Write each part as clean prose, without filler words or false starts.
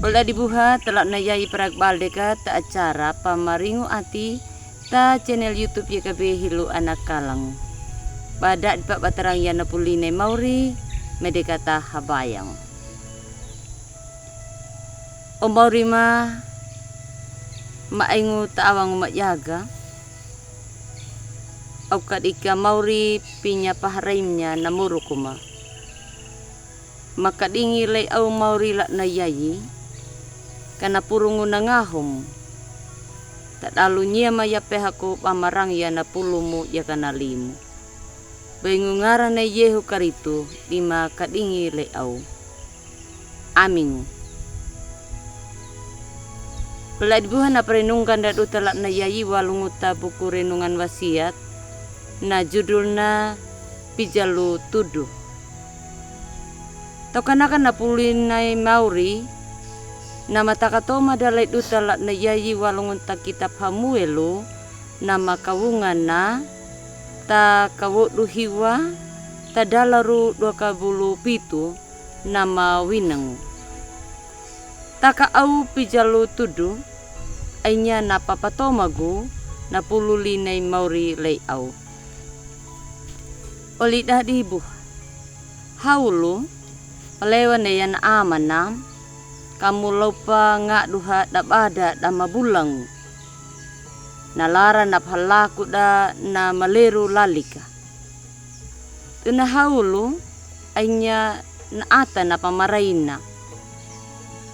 Ola dibuha telak na yai perak baldeka ta acara pamaringu ati ta channel YouTube YKB Hilu Anak Kalang. Badak dipak batarang yana puline Mauri medekata habayang. O Mauri ma maingu taawang yaga. Au kadika Mauri pinya paharaimnya namurukuma. Maka dingi lay au Mauri lak na yai. Kana purungu nangahum. Tak lalu nya maya pehaku pamarang ya na pulumu ya kana limu. Bengu ngarane yehu karitu lima kadingi le au. Amin. Pelai dibuhan na perenungkan dadu telak na yai walunguta buku renungan wasiat. Na judulna Pijalu Tuduh. Tau kanakan na pulinai Mauri. Nama takatoma dalai duta lak na yai walungun ta kitab Hamuelu nama kawungan na ta kawudu hiwa ta dalaru 27 nama winang. Taka au pijalu tudu ainya na papatomagu na pululinay Mauri lay au. Oli dadi ibu haulu palewan na yan amanam. Kamu lupa ngak duha dabada dama bulang. Nalara na halaku da na maleru lalika. Tuna haulu ainya na ata na pamaraina.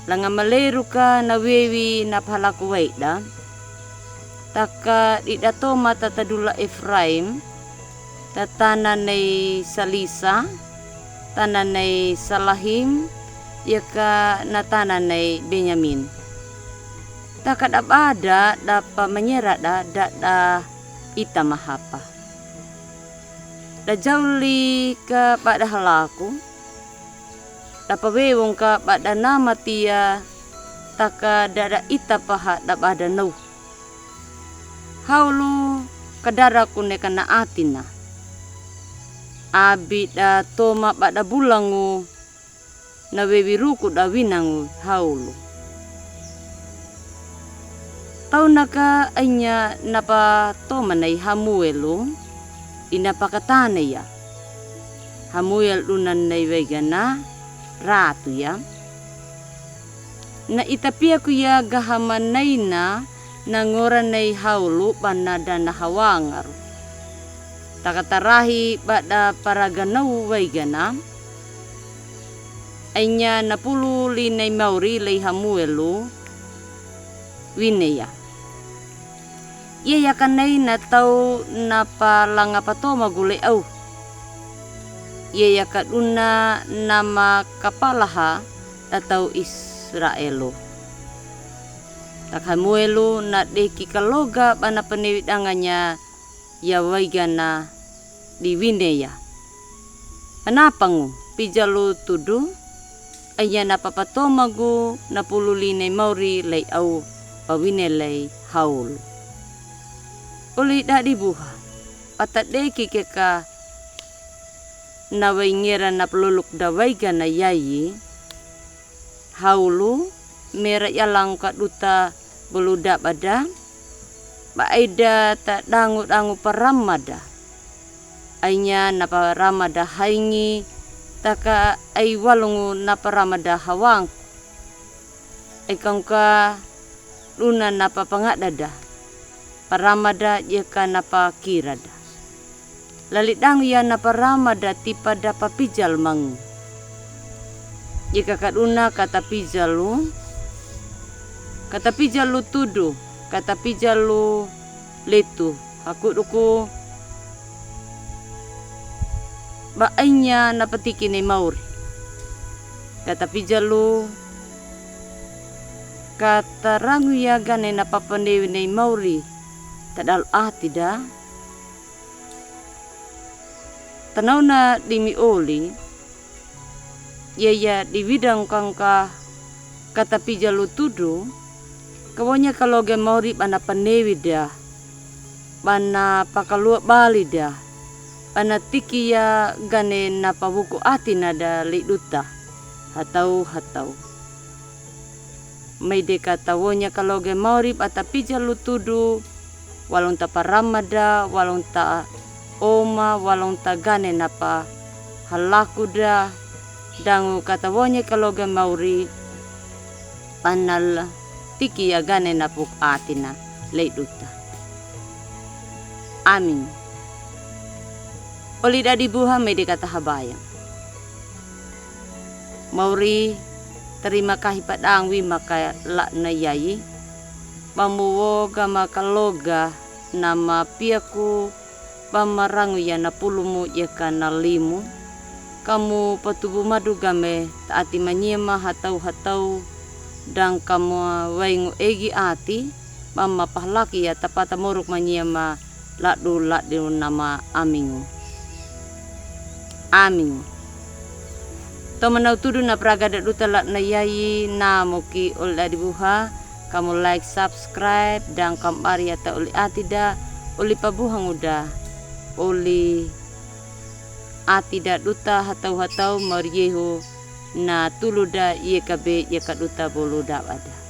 Langa maleru ka na wewi na halaku waida. Taka didato mata tadula Efraim. Tatana nay Salisa. Tanan nay Salahim. Yaka natana nay Benyamin. Taka dabada dapa menyerah da ita mahapa. Da jauli ka pada halaku. Dapa wewong ka pada nama tia taka dada ita paha dabada nau. Haulu kadaraku ne kana atina. Abi da toma pada bulangu. Na wewi ruku da winangu haulu. Tau naka ainya napa tomanay Hamuelu inapakatane ya. Hamuel lunan nay wegana ratu ya. Na itapia ku ya gahamanay na nangoran nay haulu panada na hawangar. Takatarahi bada paraganau wegana. Ainya napulu linay Mauri lay Hamuelu wineya. Iya yakanay na tau napalanga pato magulay au. Iya yakaduna nama kapalaha atau Israelo. Tak Hamuelu na deki kaloga bana peniwidangannya ya waigana di wineya. Kenapa ngu pijalu tuduh? Aya na papatomagu na pululinay Mauri lay au pawine lay haul. Uli da dibuha. Patadeki keka naway ngira na peluluk daway ka na yayi. Haulu mera yalang kaduta beluda bada. Baida tak dangu paramada. Ainya na paramada haingi. Taka ay walungu na paramada hawang. Ay kang ka luna na papangadada. Paramada yaka na pakirada. Lalitang ya na paramada tipada papijal mang. Yaka kaduna kata pijalu. Kata pijalu tudu. Kata pijalu letu. Hakuduku. Baainya napatiki ni Mauri. Kata pijalu. Kata rangu ya gane napapandewi ni Mauri. Tadal tidak. Tanaw na dimi oli. Yaya di bidang kangka kata pijalu tudu. Kawanya kalau ge Mauri bana panewi dah. Bana pakaluak bali dah. Panatiki ya gane napabuku ati nada li duta hatau. Maide katawonya kaloge maurib atapija lutudu walong ta paramada walong ta oma walong ta gane napa halakuda dangu katawonya kaloge mauri panal tiki ya gane napuk atina leiduta. Amin. Oli dadi buha maide kata habayang. Mauri terima kasih padang wi maka lakna yai pamuwo gama kaloga nama piaku pamarangu ya na pulumu ya kana limu kamu patubu madu game taati manyema hatau dan kamu waingu egi ati mama pahlaki ya tapata moruk manyema lakdu nama amingu. Amin. Tomanau tudu na pragada duta lakna yai na moki ol dadi buha kamu like subscribe dan kamari ata uli atida uli pabuhang udah uli atida duta hatau mariehu na tuluda ye kabe ye kaduta bolu ada.